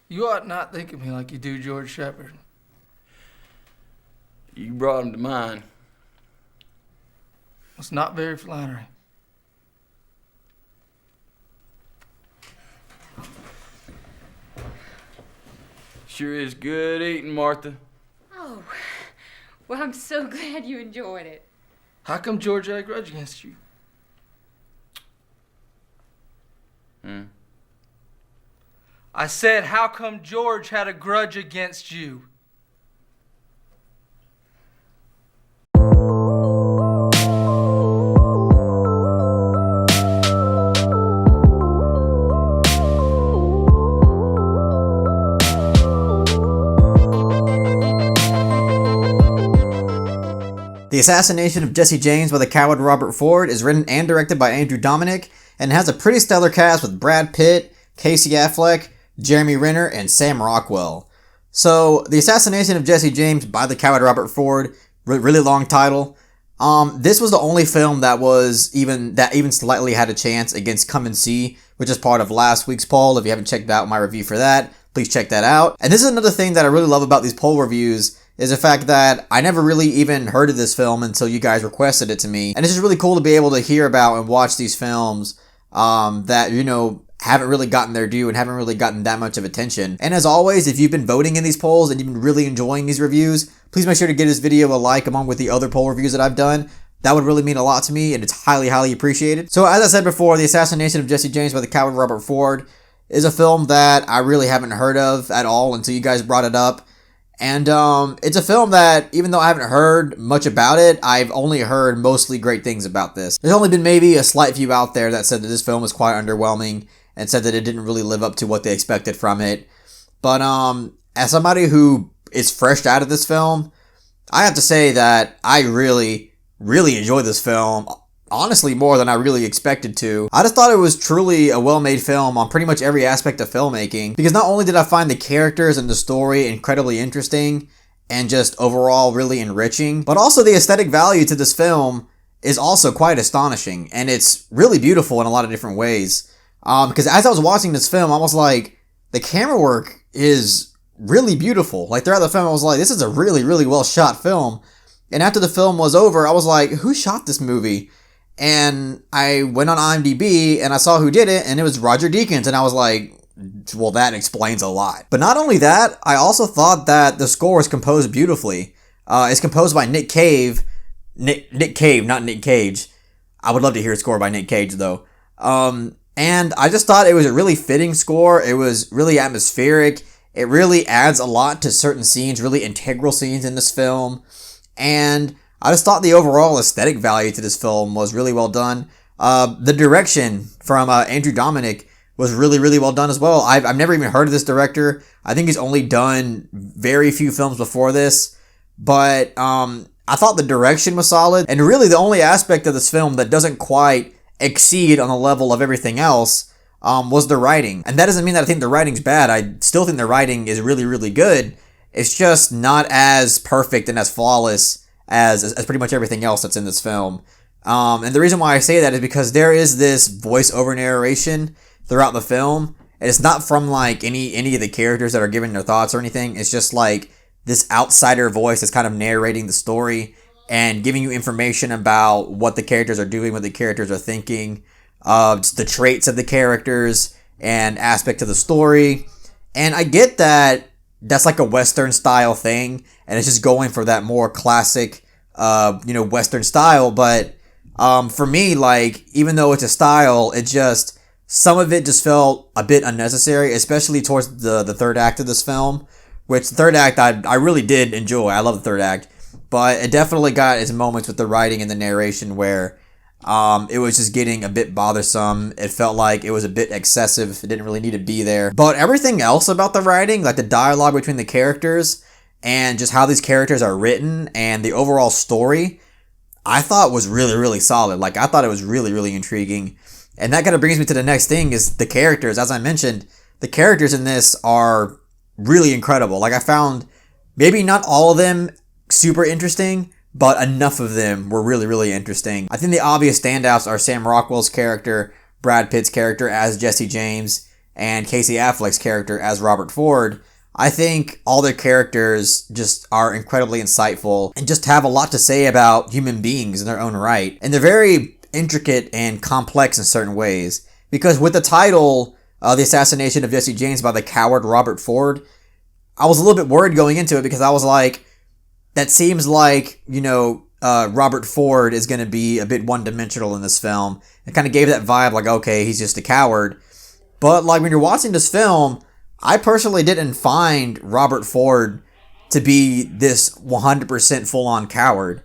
You ought not think of me like you do George Shepard. You brought him to mind. It's not very flattering. Sure is good eating, Martha. Oh, well, I'm so glad you enjoyed it. How come George had a grudge against you? I said, how come George had a grudge against you? The Assassination of Jesse James by the coward Robert Ford is written and directed by Andrew Dominic and has a pretty stellar cast with Brad Pitt, Casey Affleck, Jeremy Renner, and Sam Rockwell. So, The Assassination of Jesse James by the coward Robert Ford, really long title. This was the only film that even slightly had a chance against Come and See, which is part of last week's poll. If you haven't checked out my review for that, please check that out. And this is another thing that I really love about these poll reviews, is the fact that I never really even heard of this film until you guys requested it to me. And it's just really cool to be able to hear about and watch these films that, haven't really gotten their due and haven't really gotten that much of attention. And as always, if you've been voting in these polls and you've been really enjoying these reviews, please make sure to give this video a like along with the other poll reviews that I've done. That would really mean a lot to me, and it's highly, highly appreciated. So as I said before, The Assassination of Jesse James by the coward Robert Ford is a film that I really haven't heard of at all until you guys brought it up. And it's a film that, even though I haven't heard much about it, I've only heard mostly great things about this. There's only been maybe a slight few out there that said that this film was quite underwhelming and said that it didn't really live up to what they expected from it. But as somebody who is fresh out of this film, I have to say that I really, really enjoyed this film. Honestly, more than I really expected to. I just thought it was truly a well-made film on pretty much every aspect of filmmaking, because not only did I find the characters and the story incredibly interesting and just overall really enriching, but also the aesthetic value to this film is also quite astonishing, and it's really beautiful in a lot of different ways. Because as I was watching this film, I was like, the camera work is really beautiful. Like, throughout the film, I was like, this is a really, really well shot film. And after the film was over, I was like, who shot this movie? And I went on IMDb and I saw who did it, and it was Roger Deakins, and I was like, well, that explains a lot. But not only that, I also thought that the score was composed beautifully. It's composed by Nick Cave. Nick Cave, not Nick Cage. I would love to hear a score by Nick Cage, though. And I just thought it was a really fitting score. It was really atmospheric. It really adds a lot to certain scenes, really integral scenes in this film. And I just thought the overall aesthetic value to this film was really well done. The direction from Andrew Dominic was really, really well done as well. I've never even heard of this director. I think he's only done very few films before this. But I thought the direction was solid. And really the only aspect of this film that doesn't quite exceed on the level of everything else was the writing. And that doesn't mean that I think the writing's bad. I still think the writing is really, really good. It's just not as perfect and as flawless as pretty much everything else that's in this film. And the reason why I say that is because there is this voiceover narration throughout the film. And it's not from like any of the characters that are giving their thoughts or anything. It's just like this outsider voice that's kind of narrating the story and giving you information about what the characters are doing, what the characters are thinking, just the traits of the characters and aspect of the story. And I get that that's like a Western style thing, and it's just going for that more classic, Western style. But for me, like, even though it's a style, it just, some of it just felt a bit unnecessary, especially towards the third act of this film, which the third act I really did enjoy. I love the third act, but it definitely got its moments with the writing and the narration where it was just getting a bit bothersome. It felt like it was a bit excessive. It didn't really need to be there. But everything else about the writing, like the dialogue between the characters and just how these characters are written and the overall story, I thought was really, really solid. Like, I thought it was really, really intriguing. And that kind of brings me to the next thing, is the characters. As I mentioned, the characters in this are really incredible. Like, I found maybe not all of them super interesting, but enough of them were really, really interesting. I think the obvious standouts are Sam Rockwell's character, Brad Pitt's character as Jesse James, and Casey Affleck's character as Robert Ford, I think all their characters just are incredibly insightful and just have a lot to say about human beings in their own right. And they're very intricate and complex in certain ways. Because with the title, The Assassination of Jesse James by the coward Robert Ford, I was a little bit worried going into it because I was like, that seems like, Robert Ford is going to be a bit one-dimensional in this film. It kind of gave that vibe like, okay, he's just a coward. But like when you're watching this film, I personally didn't find Robert Ford to be this 100% full-on coward.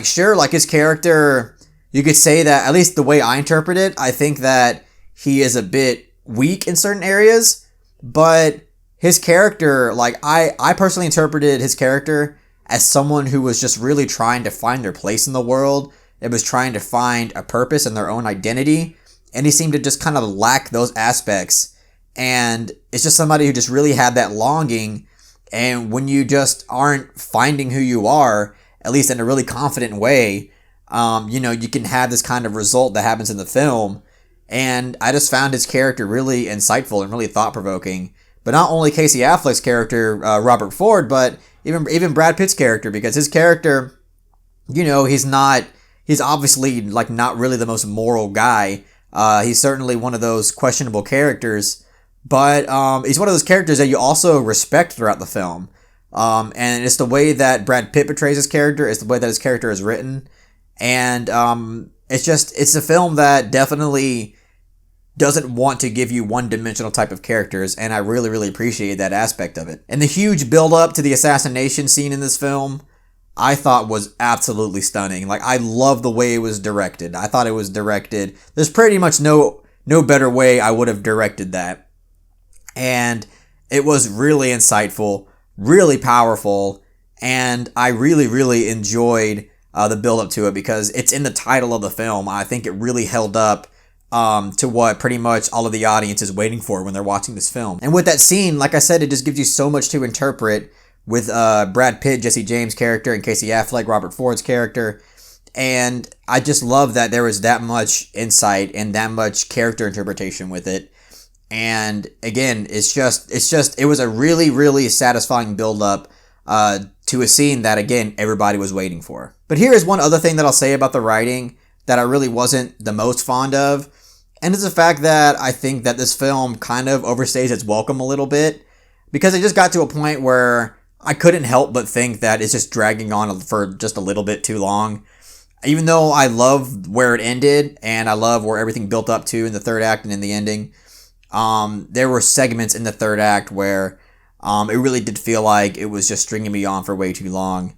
Sure, like his character, you could say that, at least the way I interpret it, I think that he is a bit weak in certain areas, but his character, I personally interpreted his character as someone who was just really trying to find their place in the world. It was trying to find a purpose and their own identity, and he seemed to just kind of lack those aspects. And it's just somebody who just really had that longing. And when you just aren't finding who you are, at least in a really confident way, you can have this kind of result that happens in the film. And I just found his character really insightful and really thought-provoking. But not only Casey Affleck's character, Robert Ford, but even Brad Pitt's character, because his character, he's obviously not really the most moral guy. He's certainly one of those questionable characters. But he's one of those characters that you also respect throughout the film. And it's the way that Brad Pitt portrays his character. It's the way that his character is written. And it's a film that definitely doesn't want to give you one-dimensional type of characters. And I really, really appreciate that aspect of it. And the huge build-up to the assassination scene in this film, I thought was absolutely stunning. I love the way it was directed. I thought it was directed. There's pretty much no better way I would have directed that. And it was really insightful, really powerful, and I really, really enjoyed the build-up to it because it's in the title of the film. I think it really held up to what pretty much all of the audience is waiting for when they're watching this film. And with that scene, like I said, it just gives you so much to interpret with Brad Pitt, Jesse James' character, and Casey Affleck, Robert Ford's character. And I just love that there was that much insight and that much character interpretation with it. And again, it was a really, really satisfying build up to a scene that, again, everybody was waiting for. But here is one other thing that I'll say about the writing that I really wasn't the most fond of. And it's the fact that I think that this film kind of overstays its welcome a little bit. Because it just got to a point where I couldn't help but think that it's just dragging on for just a little bit too long. Even though I love where it ended and I love where everything built up to in the third act and in the ending, there were segments in the third act where it really did feel like it was just stringing me on for way too long.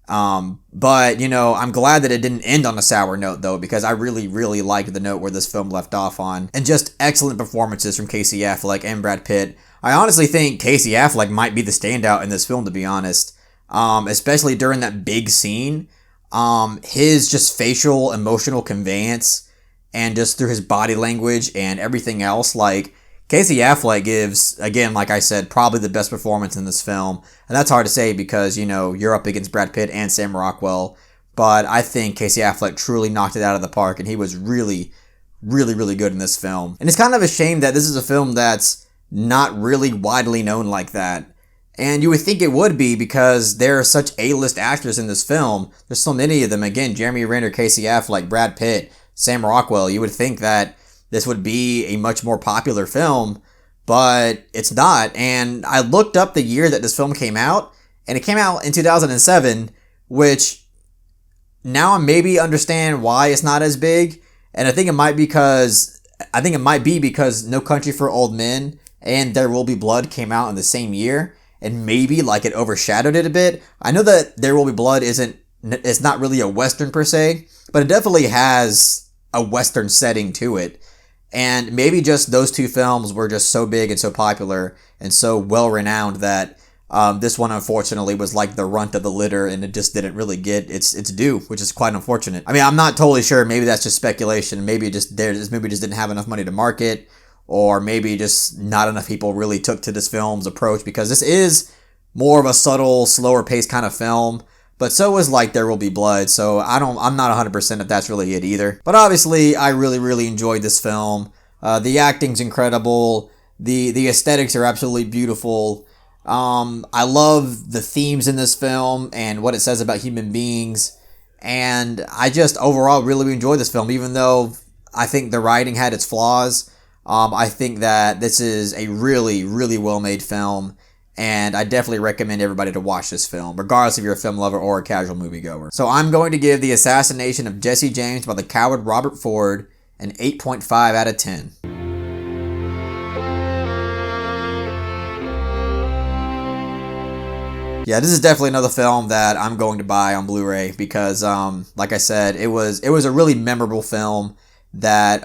But I'm glad that it didn't end on a sour note though, because I really, really liked the note where this film left off on. And just excellent performances from Casey Affleck and Brad Pitt. I honestly think Casey Affleck might be the standout in this film, to be honest. Especially during that big scene. His just facial emotional conveyance and just through his body language and everything else, Casey Affleck gives, again, like I said, probably the best performance in this film. And that's hard to say because, you're up against Brad Pitt and Sam Rockwell. But I think Casey Affleck truly knocked it out of the park, and he was really, really, really good in this film. And it's kind of a shame that this is a film that's not really widely known like that. And you would think it would be because there are such A-list actors in this film. There's so many of them. Again, Jeremy Renner, Casey Affleck, Brad Pitt, Sam Rockwell. You would think that this would be a much more popular film, but it's not. And I looked up the year that this film came out, and it came out in 2007, which now I maybe understand why it's not as big. And I think it might be because No Country for Old Men and There Will Be Blood came out in the same year, and maybe it overshadowed it a bit. I know that There Will Be Blood it's not really a Western per se, but it definitely has a Western setting to it. And maybe just those two films were just so big and so popular and so well-renowned that this one, unfortunately, was like the runt of the litter, and it just didn't really get its due, which is quite unfortunate. I mean, I'm not totally sure. Maybe that's just speculation. Maybe it just didn't have enough money to market, or maybe just not enough people really took to this film's approach, because this is more of a subtle, slower-paced kind of film. But so is There Will Be Blood, so I'm not 100% if that's really it either. But obviously, I really, really enjoyed this film. The acting's incredible. The aesthetics are absolutely beautiful. I love the themes in this film and what it says about human beings. And I just overall really enjoy this film, even though I think the writing had its flaws. I think that this is a really, really well-made film, and I definitely recommend everybody to watch this film, regardless if you're a film lover or a casual moviegoer. So I'm going to give The Assassination of Jesse James by the coward Robert Ford an 8.5 out of 10. Yeah, this is definitely another film that I'm going to buy on Blu-ray because, like I said, it was a really memorable film that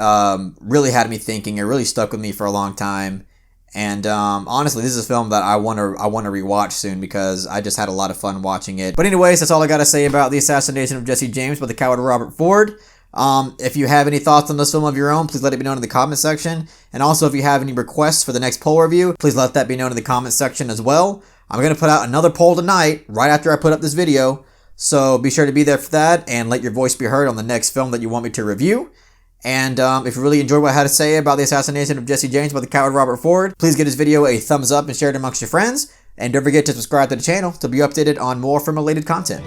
really had me thinking. It really stuck with me for a long time, and honestly, this is a film that I want to rewatch soon because I just had a lot of fun watching it. But anyways, that's all I got to say about The Assassination of Jesse James by the coward Robert Ford. If you have any thoughts on this film of your own, please let it be known in the comment section. And also, if you have any requests for the next poll review, please let that be known in the comment section as well. I'm going to put out another poll tonight, right after I put up this video. So be sure to be there for that and let your voice be heard on the next film that you want me to review. And if you really enjoyed what I had to say about The Assassination of Jesse James by the coward Robert Ford, please give this video a thumbs up and share it amongst your friends. And don't forget to subscribe to the channel to be updated on more film-related content.